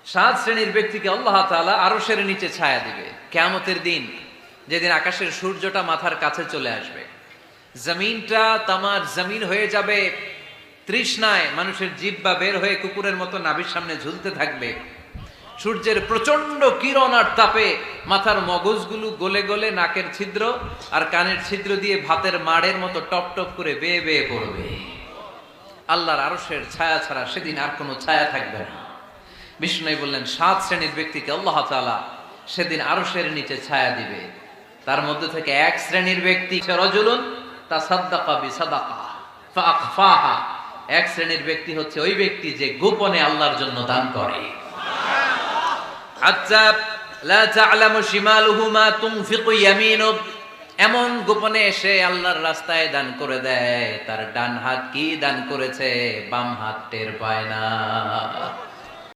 সাত শ্রেণীর ব্যক্তিকে আল্লাহ তাআলা আরশের নিচে ছায়া দিবে কিয়ামতের দিন, যেদিন আকাশের সূর্যটা মাথার কাছে চলে আসবে, জমিনটা তামার জমিন হয়ে যাবে তৃষ্ণায়, মানুষের জিহ্বা বের হয়ে কুকুরের মতো নাভির সামনে ঝুলতে থাকবে। সূর্যের প্রচন্ড কিরণ আর তাপে মাথার মগজগুলো গলে গলে নাকের ছিদ্র আর কানের ছিদ্র দিয়ে ভাতের মাড়ের মতো টপ টপ করে বেয়ে বেয়ে পড়বে। আল্লাহর আরশের ছায়া ছাড়া সেদিন আর কোনো ছায়া থাকবে না। বিষ্ণু বললেন, সাত শ্রেণীর ব্যক্তিকে আল্লাহ তাআলা সেদিন আরশের নিচে ছায়া দিবে। তার মধ্যে থেকে এক শ্রেণীর ব্যক্তি রাজুলুন তাসাদ্দাকা বিসাদাকা ফাআখফাহা, এক শ্রেণীর ব্যক্তি হচ্ছে ওই ব্যক্তি যে গোপনে আল্লাহর জন্য দান করে। আচ্ছা, লা তা'লামু শিমালুহু মা তুনফিকু ইয়ামিনু, এমন গোপনে এসে আল্লাহর রাস্তায় দান করে দেয়, তার ডান হাত কি দান করেছে বাম হাত টের পায় না।